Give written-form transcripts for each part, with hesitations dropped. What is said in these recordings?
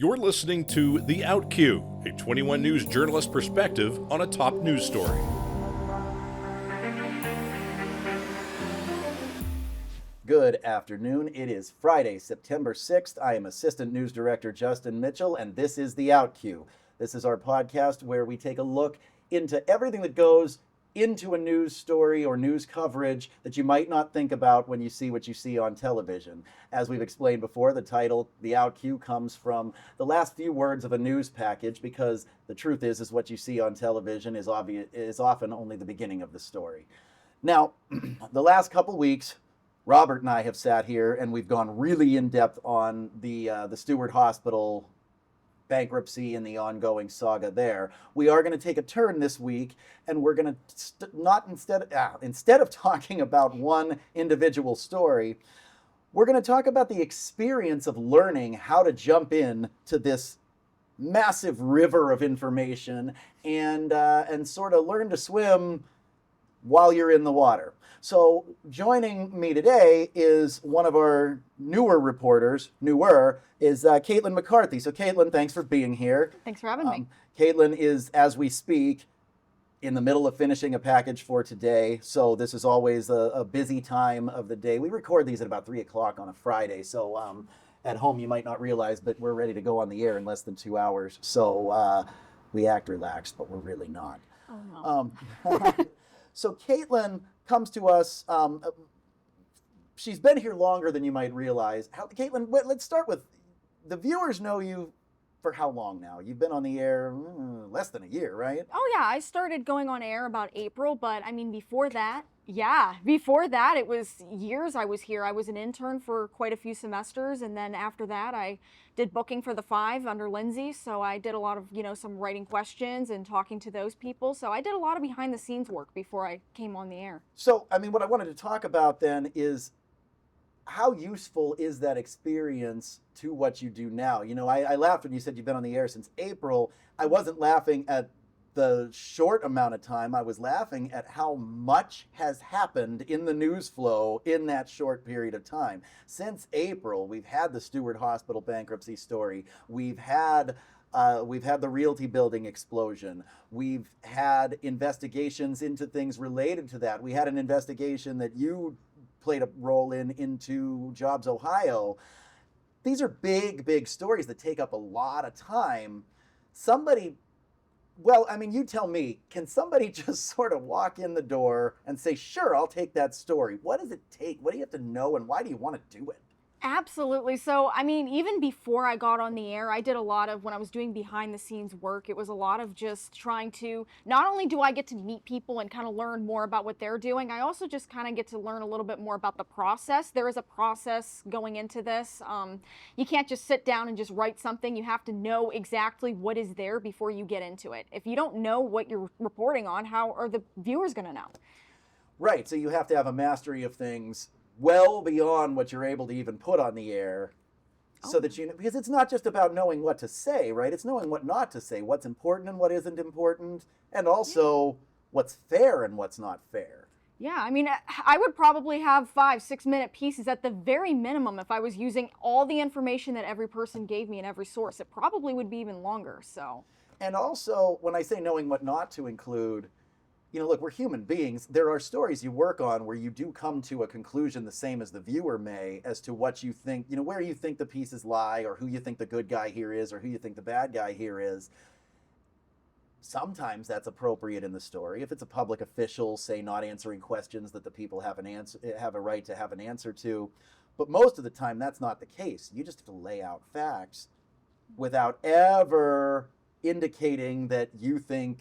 You're listening to The Outcue, a 21 News journalist perspective on a top news story. Good afternoon. It is Friday, September 6th. I am Assistant News Director Justin Mitchell, and this is The Outcue. This is our podcast where we take a look into everything that goes into a news story or news coverage that you might not think about when you see what you see on television. As we've explained before, the title, The Outcue, comes from the last few words of a news package because the truth is what you see on television is often only the beginning of the story. Now, the last couple weeks, Robert and I have sat here and we've gone really in depth on the Stewart Hospital bankruptcy and the ongoing saga there. We are going to take a turn this week, and we're going to instead of talking about one individual story, we're going to talk about the experience of learning how to jump in to this massive river of information and sort of learn to swim while you're in the water. So joining me today is one of our reporters, Kaitlyn McCarthy. So Kaitlyn, thanks for being here. Thanks for having me. Kaitlyn is, as we speak, in the middle of finishing a package for today. So this is always a busy time of the day. We record these at about 3 o'clock on a Friday. So at home you might not realize, but we're ready to go on the air in less than 2 hours. So we act relaxed, but we're really not. Oh, no. So Kaitlyn comes to us. She's been here longer than you might realize. Kaitlyn, let's start with, the viewers know you for how long now? You've been on the air less than a year, right? Oh, yeah. I started going on air about April, but I mean, before that, it was years I was here. I was an intern for quite a few semesters, and then after that, I did booking for the 5 under Lindsay. So I did a lot of, some writing questions and talking to those people. So I did a lot of behind the scenes work before I came on the air. So, I mean, what I wanted to talk about then is, how useful is that experience to what you do now? I laughed when you said you've been on the air since April. I wasn't laughing at the short amount of time. I was laughing at how much has happened in the news flow in that short period of time. Since April, we've had the Stewart Hospital bankruptcy story. We've had the Realty building explosion. We've had investigations into things related to that. We had an investigation that you played a role into Jobs Ohio. These are big, big stories that take up a lot of time. You tell me, can somebody just sort of walk in the door and say, sure, I'll take that story? What does it take? What do you have to know, and why do you want to do it? Absolutely. So, I mean, even before I got on the air, I did a lot of, when I was doing behind the scenes work, it was a lot of just trying to, not only do I get to meet people and kind of learn more about what they're doing, I also just kind of get to learn a little bit more about the process. There is a process going into this. You can't just sit down and just write something. You have to know exactly what is there before you get into it. If you don't know what you're reporting on, how are the viewers going to know? Right. So you have to have a mastery of things well beyond what you're able to even put on the air, so that because it's not just about knowing what to say, right? It's knowing what not to say, what's important and what isn't important, and also what's fair and what's not fair. Yeah, I mean, I would probably have 5-6 minute pieces at the very minimum if I was using all the information that every person gave me in every source. It probably would be even longer, so. And also, when I say knowing what not to include, look, we're human beings. There are stories you work on where you do come to a conclusion the same as the viewer may as to what you think, where you think the pieces lie, or who you think the good guy here is, or who you think the bad guy here is. Sometimes that's appropriate in the story. If it's a public official, say, not answering questions that the people have a right to have an answer to. But most of the time, that's not the case. You just have to lay out facts without ever indicating that you think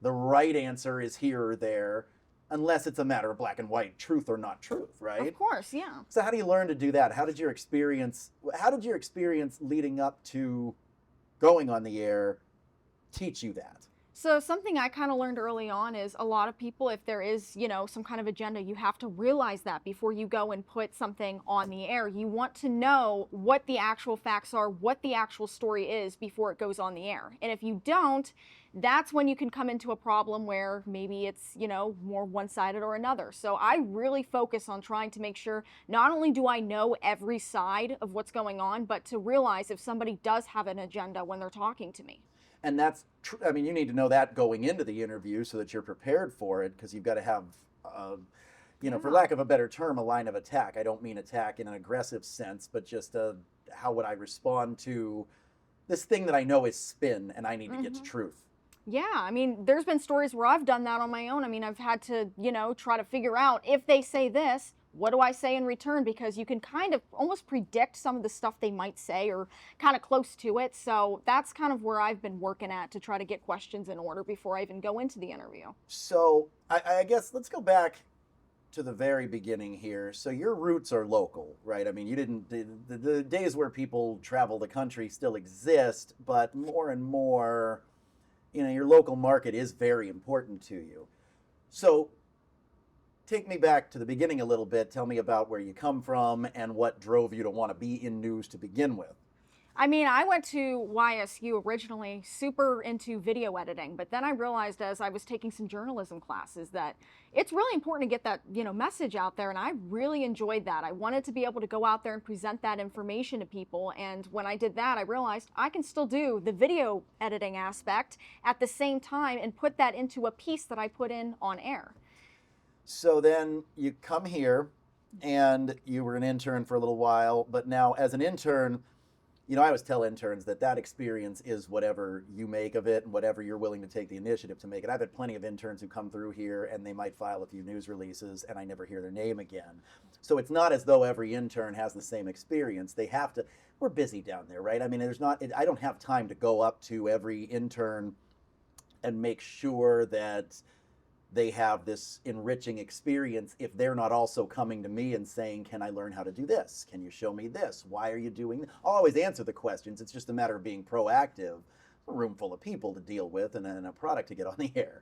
the right answer is here or there, unless it's a matter of black and white, truth or not truth, right? Of course, yeah. So how do you learn to do that? How did your experience leading up to going on the air teach you that? So something I kind of learned early on is a lot of people, if there is, some kind of agenda, you have to realize that before you go and put something on the air. You want to know what the actual facts are, what the actual story is before it goes on the air. And if you don't, that's when you can come into a problem where maybe it's, more one-sided or another. So I really focus on trying to make sure not only do I know every side of what's going on, but to realize if somebody does have an agenda when they're talking to me. And that's I mean, you need to know that going into the interview so that you're prepared for it, because you've got to have, for lack of a better term, a line of attack. I don't mean attack in an aggressive sense, but just how would I respond to this thing that I know is spin and I need to get to truth. Yeah, I mean, there's been stories where I've done that on my own. I mean, I've had to, try to figure out if they say this, what do I say in return? Because you can kind of almost predict some of the stuff they might say or kind of close to it. So that's kind of where I've been working at to try to get questions in order before I even go into the interview. So I guess let's go back to the very beginning here. So your roots are local, right? I mean, you didn't, the days where people travel the country still exist, but more and more, your local market is very important to you. So take me back to the beginning a little bit. Tell me about where you come from and what drove you to want to be in news to begin with. I mean, I went to YSU originally, super into video editing, but then I realized as I was taking some journalism classes that it's really important to get that, message out there, and I really enjoyed that. I wanted to be able to go out there and present that information to people, and when I did that, I realized I can still do the video editing aspect at the same time and put that into a piece that I put in on air. So then you come here and you were an intern for a little while, but now as an intern, I always tell interns that experience is whatever you make of it and whatever you're willing to take the initiative to make it. I've had plenty of interns who come through here and they might file a few news releases and I never hear their name again. So it's not as though every intern has the same experience. They have to, we're busy down there, right? I mean, I don't have time to go up to every intern and make sure that they have this enriching experience if they're not also coming to me and saying, can I learn how to do this? Can you show me this? Why are you doing this? I'll always answer the questions. It's just a matter of being proactive. A room full of people to deal with and a product to get on the air.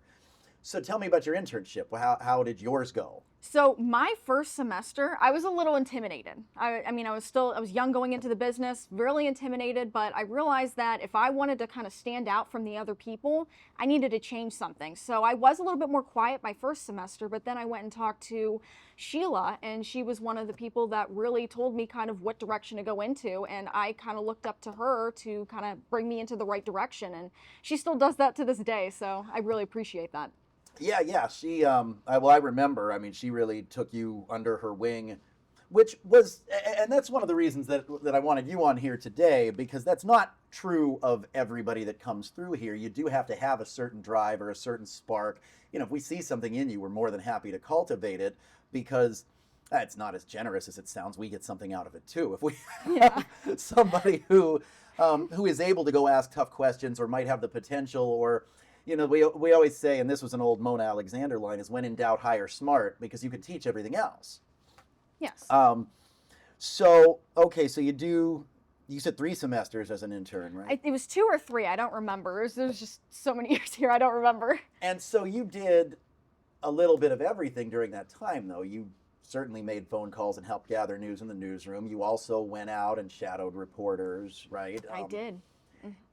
So tell me about your internship. How did yours go? So my first semester, I was a little intimidated. I mean, I was young going into the business, really intimidated, but I realized that if I wanted to kind of stand out from the other people, I needed to change something. So I was a little bit more quiet my first semester, but then I went and talked to Sheila, and she was one of the people that really told me kind of what direction to go into, and I kind of looked up to her to kind of bring me into the right direction, and she still does that to this day, so I really appreciate that. Yeah. She, I remember, I mean, she really took you under her wing, which was, and that's one of the reasons that I wanted you on here today, because that's not true of everybody that comes through here. You do have to have a certain drive or a certain spark. If we see something in you, we're more than happy to cultivate it, because it's not as generous as it sounds. We get something out of it too. If we have somebody who is able to go ask tough questions or might have the potential, or we always say, and this was an old Mona Alexander line, is when in doubt, hire smart, because you could teach everything else. Yes. So you said 3 semesters as an intern, right? It was 2 or 3, I don't remember. There's just so many years here, I don't remember. And so you did a little bit of everything during that time, though. You certainly made phone calls and helped gather news in the newsroom. You also went out and shadowed reporters, right? I did.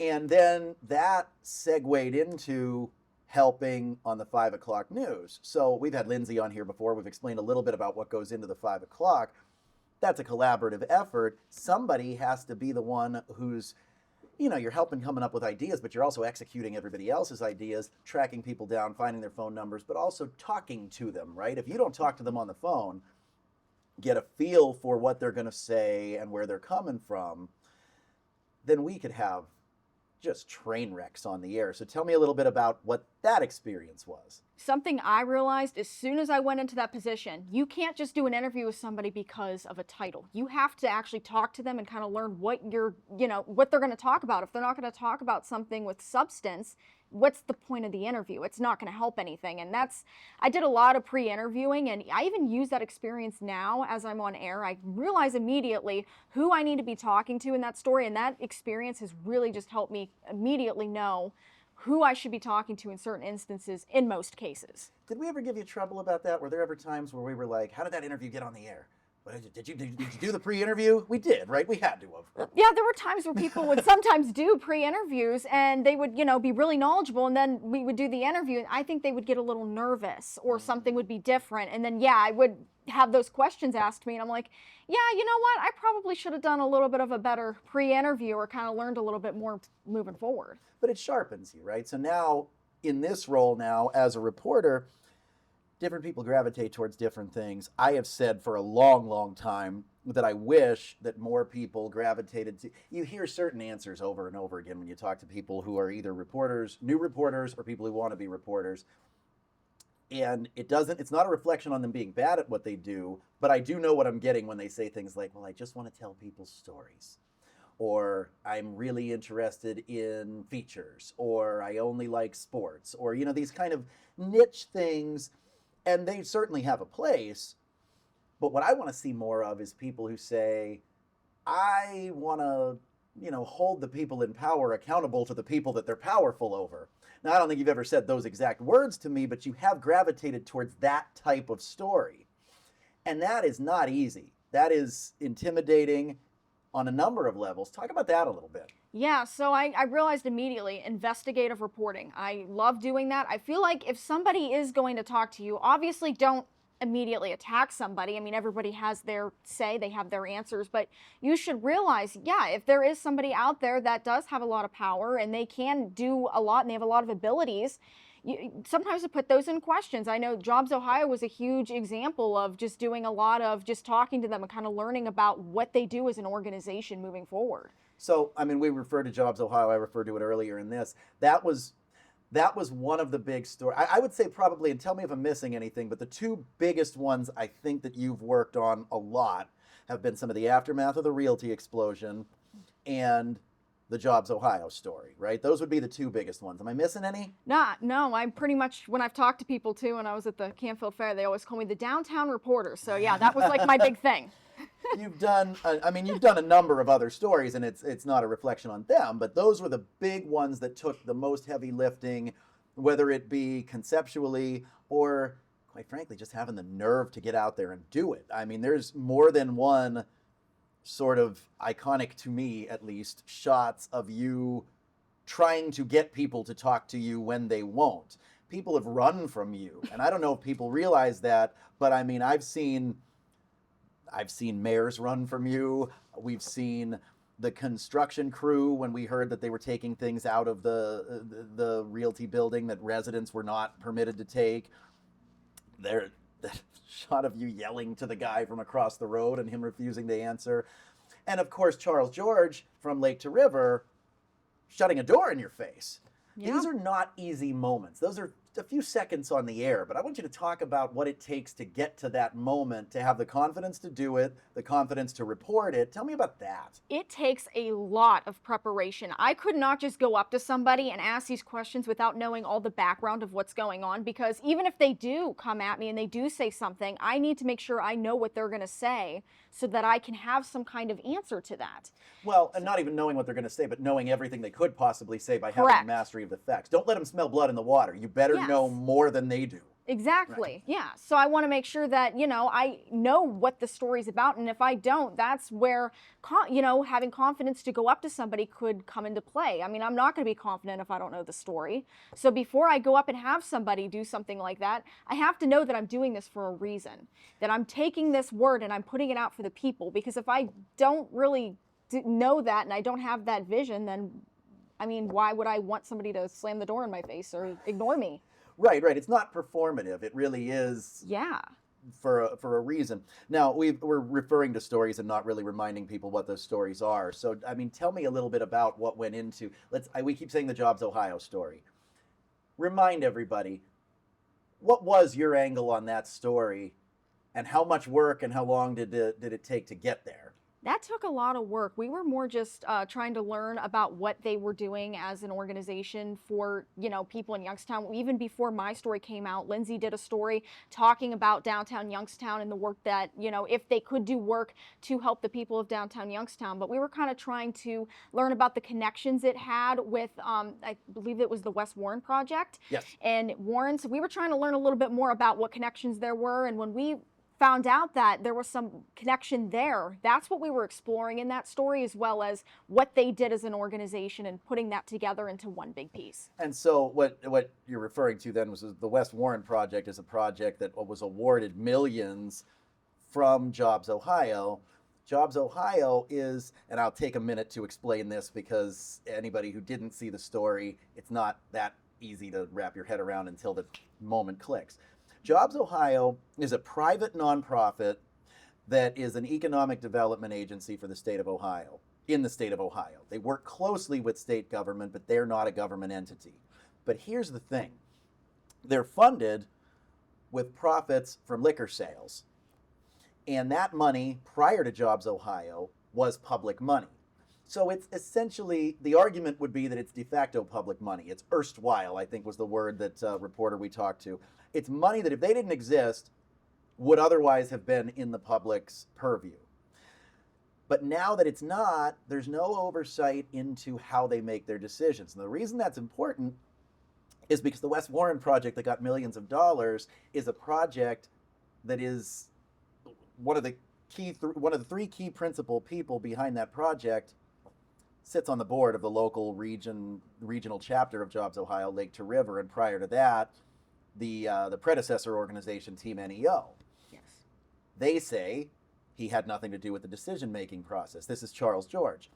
And then that segued into helping on the 5 o'clock news. So we've had Lindsay on here before. We've explained a little bit about what goes into the 5 o'clock. That's a collaborative effort. Somebody has to be the one who's, you're helping coming up with ideas, but you're also executing everybody else's ideas, tracking people down, finding their phone numbers, but also talking to them, right? If you don't talk to them on the phone, get a feel for what they're going to say and where they're coming from, then we could have just train wrecks on the air. So tell me a little bit about what that experience was. Something I realized as soon as I went into that position, you can't just do an interview with somebody because of a title. You have to actually talk to them and kind of learn what what they're going to talk about. If they're not going to talk about something with substance, what's the point of the interview? It's not going to help anything. And I did a lot of pre-interviewing, and I even use that experience now as I'm on air. I realize immediately who I need to be talking to in that story, and that experience has really just helped me immediately know who I should be talking to in certain instances in most cases. Did we ever give you trouble about that? Were there ever times where we were like, how did that interview get on the air? Did you do the pre-interview? We did, right? We had to have. Yeah, there were times where people would sometimes do pre-interviews and they would, be really knowledgeable, and then we would do the interview and I think they would get a little nervous or something would be different. And then, I would have those questions asked me and I'm like, yeah, you know what? I probably should have done a little bit of a better pre-interview or kind of learned a little bit more moving forward. But it sharpens you, right? So now, in this role now as a reporter, different people gravitate towards different things. I have said for a long, long time that I wish that more people gravitated to, you hear certain answers over and over again when you talk to people who are either reporters, new reporters, or people who want to be reporters. And it's not a reflection on them being bad at what they do, but I do know what I'm getting when they say things like, well, I just want to tell people stories. Or I'm really interested in features, or I only like sports, or, these kind of niche things. And they certainly have a place, but what I want to see more of is people who say, I want to, hold the people in power accountable to the people that they're powerful over. Now, I don't think you've ever said those exact words to me, but you have gravitated towards that type of story. And that is not easy. That is intimidating on a number of levels. Talk about that a little bit. Yeah, so I realized immediately, investigative reporting. I love doing that. I feel like if somebody is going to talk to you, obviously don't immediately attack somebody. I mean, everybody has their say, they have their answers, but you should realize, if there is somebody out there that does have a lot of power and they can do a lot and they have a lot of abilities, sometimes to put those in questions. I know Jobs Ohio was a huge example of just doing a lot of just talking to them and kind of learning about what they do as an organization moving forward. So, I mean, we refer to Jobs Ohio. I referred to it earlier in this. That was one of the big stories. I would say probably, and tell me if I'm missing anything, but the two biggest ones I think that you've worked on a lot have been some of the aftermath of the Realty explosion and the Jobs Ohio story, right? Those would be the two biggest ones. Am I missing any? No, I'm pretty much, when I've talked to people too, and I was at the Canfield Fair, they always call me the downtown reporter. So that was like my big thing. You've done a number of other stories, and it's not a reflection on them, but those were the big ones that took the most heavy lifting, whether it be conceptually or, quite frankly, just having the nerve to get out there and do it. I mean, there's more than one sort of iconic, to me at least, shots of you trying to get people to talk to you when they won't. People have run from you, and I don't know if people realize that, but I mean, I've seen mayors run from you. We've seen the construction crew when we heard that they were taking things out of the Realty building that residents were not permitted to take. The shot of you yelling to the guy from across the road and him refusing to answer. And of course, Charles George from Lake to River shutting a door in your face. Yeah. These are not easy moments. Those are a few seconds on the air, but I want you to talk about what it takes to get to that moment, to have the confidence to do it, the confidence to report it. Tell me about that. It takes a lot of preparation. I could not just go up to somebody and ask these questions without knowing all the background of what's going on, because even if they do come at me and they do say something, I need to make sure I know what they're going to say so that I can have some kind of answer to that. Well, and not even knowing what they're going to say, but knowing everything they could possibly say by having mastery of the facts. Don't let them smell blood in the water. You better know more than they do. Exactly. Right. Yeah. So I want to make sure that, I know what the story's about. And if I don't, that's where, having confidence to go up to somebody could come into play. I mean, I'm not going to be confident if I don't know the story. So before I go up and have somebody do something like that, I have to know that I'm doing this for a reason, that I'm taking this word and I'm putting it out for the people. Because if I don't really know that and I don't have that vision, then, I mean, why would I want somebody to slam the door in my face or ignore me? Right. It's not performative. It really is. Yeah. For a reason. Now, we're referring to stories and not really reminding people what those stories are. So, I mean, tell me a little bit about what went into. We keep saying the Jobs Ohio story. Remind everybody, what was your angle on that story, and how much work and how long did it take to get there? That took a lot of work. We were more just trying to learn about what they were doing as an organization for, people in Youngstown. Even before my story came out, Lindsay did a story talking about downtown Youngstown and the work that, if they could do work to help the people of downtown Youngstown. But we were kind of trying to learn about the connections it had with, I believe it was the West Warren Project. Yes. And Warren. So we were trying to learn a little bit more about what connections there were. And when we found out that there was some connection there, that's what we were exploring in that story, as well as what they did as an organization and putting that together into one big piece. And so what you're referring to then was the West Warren Project is a project that was awarded millions from Jobs Ohio. Jobs Ohio is, and I'll take a minute to explain this because anybody who didn't see the story, it's not that easy to wrap your head around until the moment clicks. Jobs Ohio is a private nonprofit that is an economic development agency for the state of Ohio, in the state of Ohio. They work closely with state government, but they're not a government entity. But here's the thing. They're funded with profits from liquor sales. And that money, prior to Jobs Ohio, was public money. So it's essentially, the argument would be that it's de facto public money. It's erstwhile, I think was the word that reporter we talked to. It's money that if they didn't exist, would otherwise have been in the public's purview. But now that it's not, there's no oversight into how they make their decisions. And the reason that's important is because the West Warren Project that got millions of dollars is a project that is one of the three key principal people behind that project sits on the board of the local regional chapter of Jobs Ohio, Lake to River, and prior to that, the predecessor organization, Team NEO. Yes. They say he had nothing to do with the decision-making process. This is Charles George.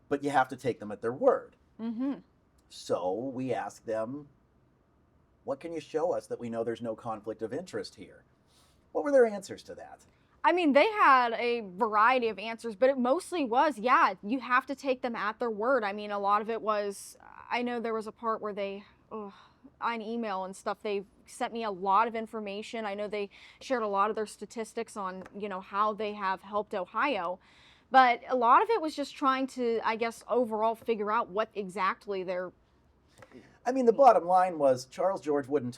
But you have to take them at their word. Mm-hmm. So we ask them, what can you show us that we know there's no conflict of interest here? What were their answers to that? I mean, they had a variety of answers, but it mostly was, yeah, you have to take them at their word. I mean, a lot of it was, I know there was a part where they, on email and stuff, they sent me a lot of information. I know they shared a lot of their statistics on, how they have helped Ohio. But a lot of it was just trying to, I guess, overall figure out what exactly they're... I mean, the bottom line was Charles George wouldn't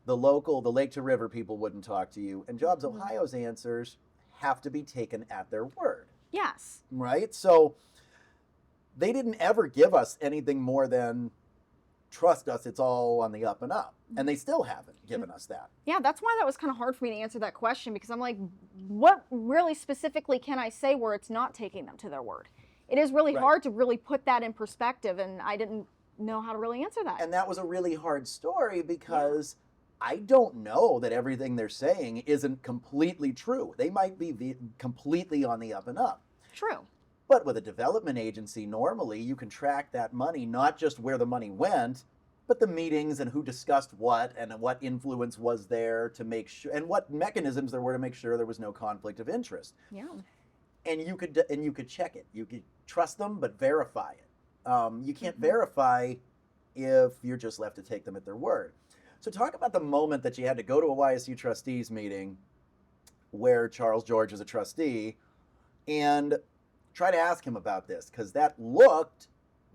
the Lake to River people wouldn't talk to you, and Jobs Ohio's answers have to be taken at their word. Yes. Right? So they didn't ever give us anything more than, trust us, it's all on the up and up. And they still haven't given us that. Yeah, that's why that was kind of hard for me to answer that question, because I'm like, what really specifically can I say where it's not taking them to their word? It is really hard to really put that in perspective, and I didn't know how to really answer that. And that was a really hard story because I don't know that everything they're saying isn't completely true. They might be completely on the up and up. True. But with a development agency, normally you can track that money, not just where the money went, but the meetings and who discussed what and what influence was there to make sure, and what mechanisms there were to make sure there was no conflict of interest. Yeah. And you could check it. You could trust them, but verify it. You can't verify if you're just left to take them at their word. So talk about the moment that you had to go to a YSU trustees meeting where Charles George is a trustee and try to ask him about this, because that looked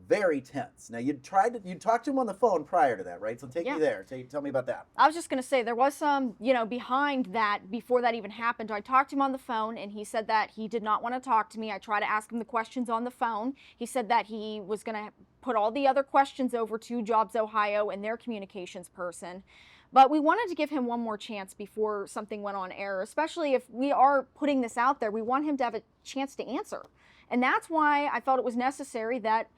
very tense. Now, you talked to him on the phone prior to that, right? So take me there. Tell me about that. I was just going to say, there was some, behind that, before that even happened. I talked to him on the phone, and he said that he did not want to talk to me. I tried to ask him the questions on the phone. He said that he was going to put all the other questions over to Jobs Ohio and their communications person. But we wanted to give him one more chance before something went on air, especially if we are putting this out there. We want him to have a chance to answer. And that's why I felt it was necessary that,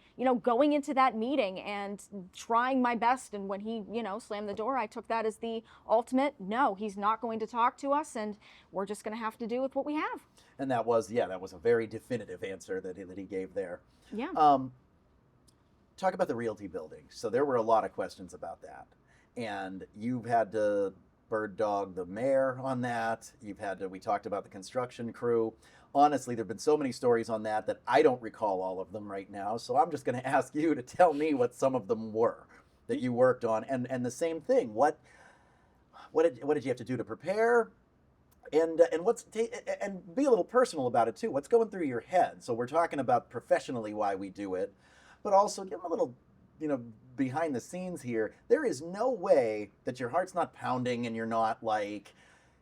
going into that meeting and trying my best. And when he, slammed the door, I took that as the ultimate, no, he's not going to talk to us, and we're just going to have to do with what we have. And that was a very definitive answer that he gave there. Yeah. Talk about the Realty building. So there were a lot of questions about that. And you've had to bird dog the mayor on that. We talked about the construction crew. Honestly, there have been so many stories on that I don't recall all of them right now. So I'm just going to ask you to tell me what some of them were that you worked on. And the same thing, what did you have to do to prepare? And and be a little personal about it too. What's going through your head? So we're talking about professionally why we do it, but also give them a little, behind the scenes here. There is no way that your heart's not pounding and you're not like,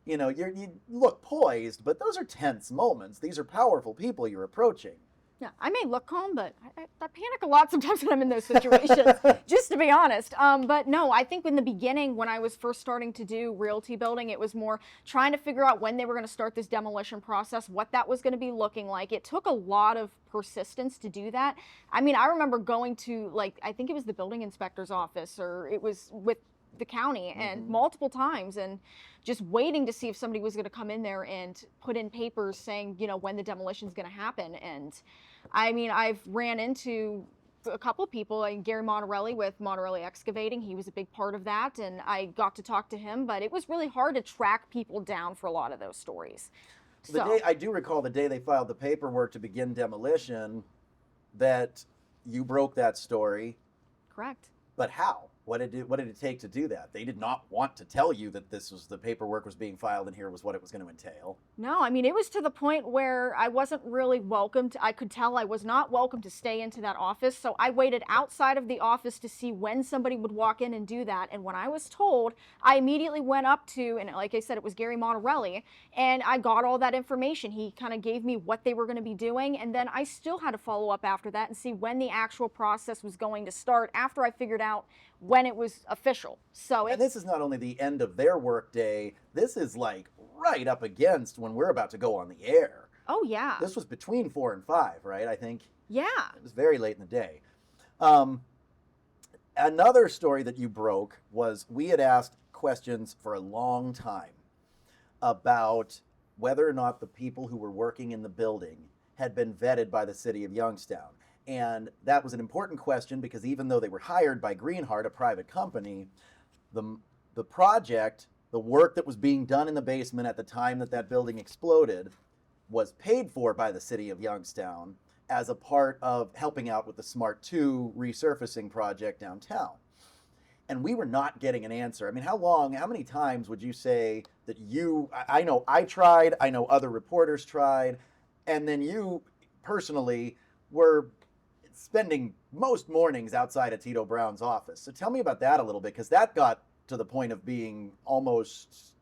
you look poised, but those are tense moments. These are powerful people you're approaching. Yeah, I may look calm, but I panic a lot sometimes when I'm in those situations, just to be honest. But no, I think in the beginning, when I was first starting to do realty building, it was more trying to figure out when they were going to start this demolition process, what that was going to be looking like. It took a lot of persistence to do that. I mean, I remember going to, I think it was the building inspector's office, or it was with the county, and multiple times, and just waiting to see if somebody was going to come in there and put in papers saying, when the demolition is going to happen. And I mean, I've ran into a couple of people, like Gary Monterelli with Monterelli Excavating. He was a big part of that, and I got to talk to him, but it was really hard to track people down for a lot of those stories. I do recall the day they filed the paperwork to begin demolition, that you broke that story. Correct. But how? What did it take to do that? They did not want to tell you that the paperwork was being filed and here was what it was going to entail. No, I mean, it was to the point where I wasn't really welcomed. I could tell I was not welcome to stay into that office. So I waited outside of the office to see when somebody would walk in and do that. And when I was told, I immediately went up to, and like I said, it was Gary Monterelli, and I got all that information. He kind of gave me what they were going to be doing. And then I still had to follow up after that and see when the actual process was going to start after I figured out when it was official. And this is not only the end of their work day, this is like right up against when we're about to go on the air. Oh, yeah. This was between 4 and 5, right? I think. Yeah. It was very late in the day. Another story that you broke was we had asked questions for a long time about whether or not the people who were working in the building had been vetted by the city of Youngstown. And that was an important question because even though they were hired by Greenheart, a private company, the project, the work that was being done in the basement at the time that building exploded, was paid for by the city of Youngstown as a part of helping out with the Smart 2 resurfacing project downtown. And we were not getting an answer. I mean, how many times would you say that I know I tried, I know other reporters tried, and then you personally were spending most mornings outside of Tito Brown's office. So tell me about that a little bit, because that got to the point of being almost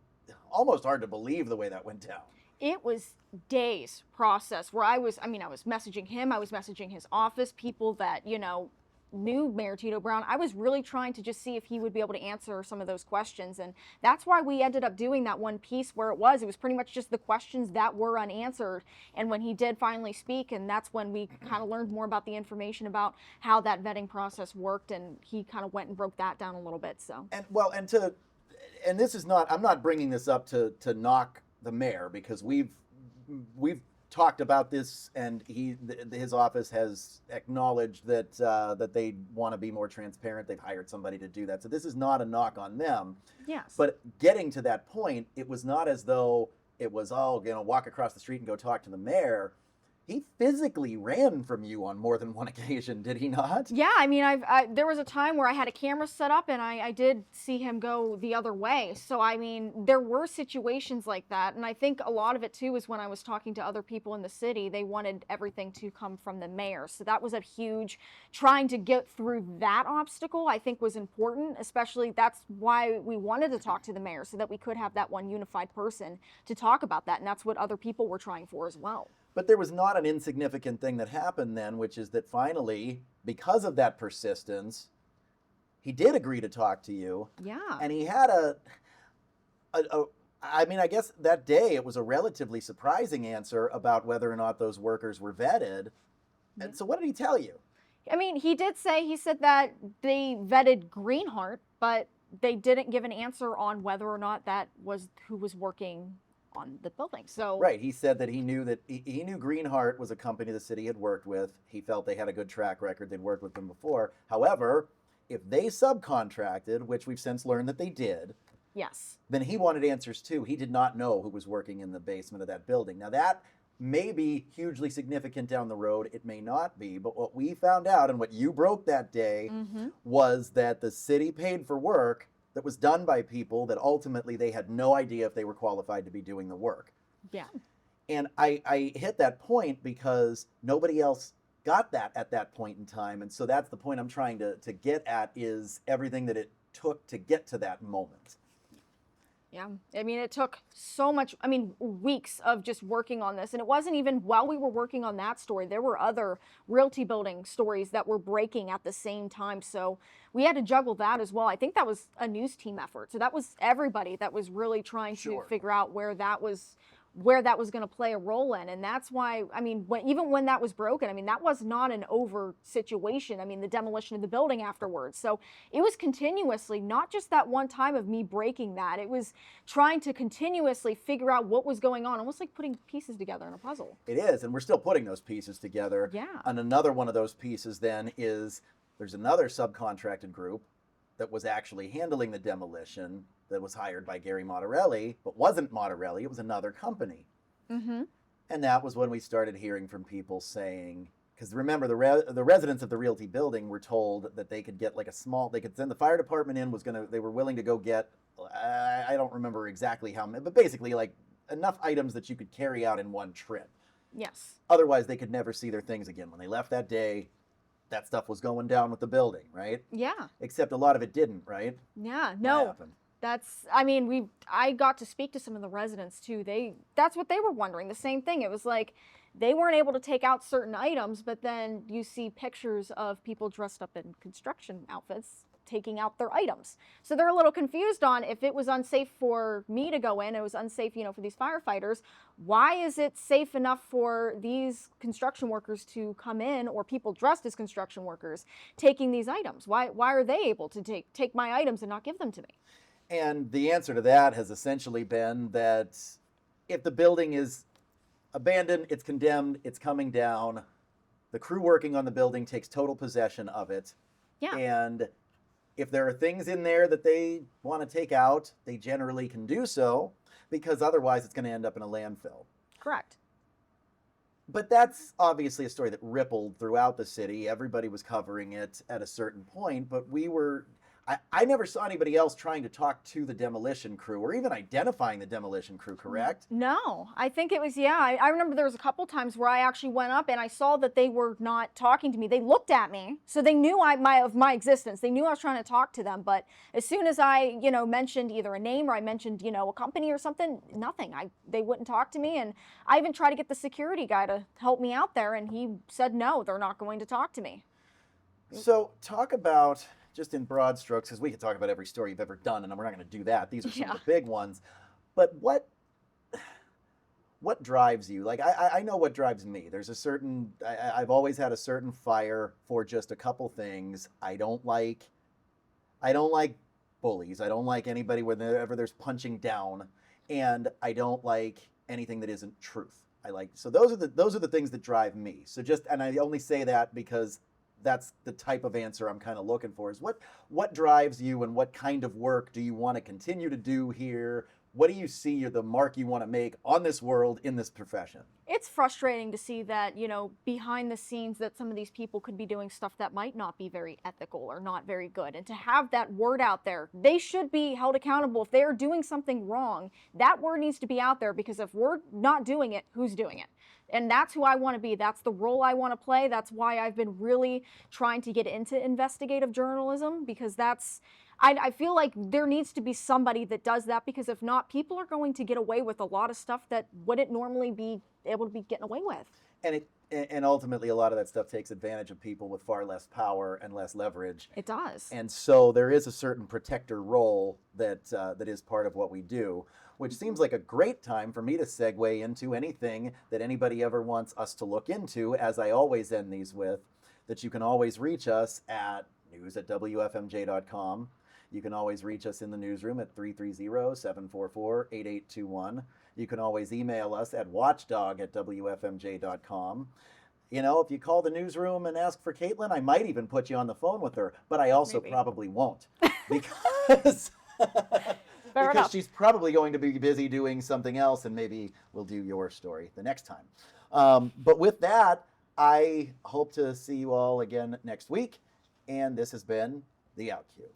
hard to believe the way that went down. It was days process where I was messaging him, I was messaging his office, people that, knew Mayor Tito Brown. I was really trying to just see if he would be able to answer some of those questions. And that's why we ended up doing that one piece where it was pretty much just the questions that were unanswered. And when he did finally speak, and that's when we kind of learned more about the information about how that vetting process worked. And he kind of went and broke that down a little bit. So, and this is not, I'm not bringing this up to knock the mayor, because we've talked about this, and his office has acknowledged that they want to be more transparent. They've hired somebody to do that. So this is not a knock on them. Yes. But getting to that point, it was not as though it was, walk across the street and go talk to the mayor. He physically ran from you on more than one occasion, did he not? Yeah, I mean, there was a time where I had a camera set up, and I did see him go the other way. So, I mean, there were situations like that. And I think a lot of it, too, is when I was talking to other people in the city, they wanted everything to come from the mayor. So that was a huge, trying to get through that obstacle, I think was important, especially that's why we wanted to talk to the mayor, so that we could have that one unified person to talk about that. And that's what other people were trying for as well. But there was not an insignificant thing that happened then, which is that finally, because of that persistence, he did agree to talk to you. Yeah. And he had I guess that day it was a relatively surprising answer about whether or not those workers were vetted. Yeah. And so what did he tell you? I mean, he said that they vetted Greenheart, but they didn't give an answer on whether or not that was who was working on the building. So right, he said that he knew Greenheart was a company the city had worked with. He felt they had a good track record. They'd worked with them before. However, if they subcontracted, which we've since learned that they did, yes, then he wanted answers too. He did not know who was working in the basement of that building. Now that may be hugely significant down the road. It may not be. But what we found out, and what you broke that day, was that the city paid for work that was done by people that ultimately they had no idea if they were qualified to be doing the work. Yeah. And I hit that point because nobody else got that at that point in time. And so that's the point I'm trying to get at, is everything that it took to get to that moment. Yeah, I mean, it took so much, I mean, weeks of just working on this. And it wasn't even while we were working on that story, there were other realty building stories that were breaking at the same time. So we had to juggle that as well. I think that was a news team effort. So that was everybody that was really trying to figure out where that was going to play a role in. And that's why, I mean, even when that was broken, I mean, that was not an over situation. I mean, the demolition of the building afterwards. So it was continuously, not just that one time of me breaking that, it was trying to continuously figure out what was going on, almost like putting pieces together in a puzzle. It is, and we're still putting those pieces together. Yeah. And another one of those pieces then is there's another subcontracted group that was actually handling the demolition that was hired by Gary Mottarelli, but wasn't Mottarelli, it was another company. Mm-hmm. And that was when we started hearing from people saying, because remember, the residents of the Realty building were told that they could get like they could send the fire department in, they were willing to go get, I don't remember exactly how many, but basically like enough items that you could carry out in one trip. Yes. Otherwise, they could never see their things again. When they left that day, that stuff was going down with the building, right? Yeah. Except a lot of it didn't, right? Yeah. What No. happened? I mean, I got to speak to some of the residents too. That's what they were wondering. The same thing. It was like they weren't able to take out certain items, but then you see pictures of people dressed up in construction outfits taking out their items. So they're a little confused on if it was unsafe for me to go in, it was unsafe, for these firefighters. Why is it safe enough for these construction workers to come in, or people dressed as construction workers taking these items? Why are they able to take my items and not give them to me? And the answer to that has essentially been that if the building is abandoned, it's condemned, it's coming down, the crew working on the building takes total possession of it. Yeah. And if there are things in there that they want to take out, they generally can do so, because otherwise it's going to end up in a landfill. Correct. But that's obviously a story that rippled throughout the city. Everybody was covering it at a certain point, but I never saw anybody else trying to talk to the demolition crew or even identifying the demolition crew, correct? No, I think it was, I remember there was a couple times where I actually went up and I saw that they were not talking to me. They looked at me, so they knew of my existence. They knew I was trying to talk to them, but as soon as I, mentioned either a name or I mentioned, a company or something, nothing. They wouldn't talk to me, and I even tried to get the security guy to help me out there, and he said no, they're not going to talk to me. So talk about, just in broad strokes, because we could talk about every story you've ever done, and we're not going to do that. These are some of the big ones. But what drives you? Like, I know what drives me. There's a certain, I've always had a certain fire for just a couple things. I don't like bullies. I don't like anybody whenever there's punching down, and I don't like anything that isn't truth. So those are the things that drive me. So and I only say that because that's the type of answer I'm kind of looking for, is what drives you, and what kind of work do you want to continue to do here? What do you see the mark you want to make on this world, in this profession? It's frustrating to see that, behind the scenes, that some of these people could be doing stuff that might not be very ethical or not very good. And to have that word out there, they should be held accountable. If they are doing something wrong, that word needs to be out there, because if we're not doing it, who's doing it? And that's who I want to be. That's the role I want to play. That's why I've been really trying to get into investigative journalism, because I feel like there needs to be somebody that does that, because if not, people are going to get away with a lot of stuff that wouldn't normally be able to be getting away with. And ultimately, a lot of that stuff takes advantage of people with far less power and less leverage. It does. And so there is a certain protector role that is part of what we do, which seems like a great time for me to segue into anything that anybody ever wants us to look into, as I always end these with, that you can always reach us at news@wfmj.com. You can always reach us in the newsroom at 330-744-8821. You can always email us at watchdog@wfmj.com. If you call the newsroom and ask for Kaitlyn, I might even put you on the phone with her, but I also probably won't, because she's probably going to be busy doing something else, and maybe we'll do your story the next time. But with that, I hope to see you all again next week, and this has been the Outcue.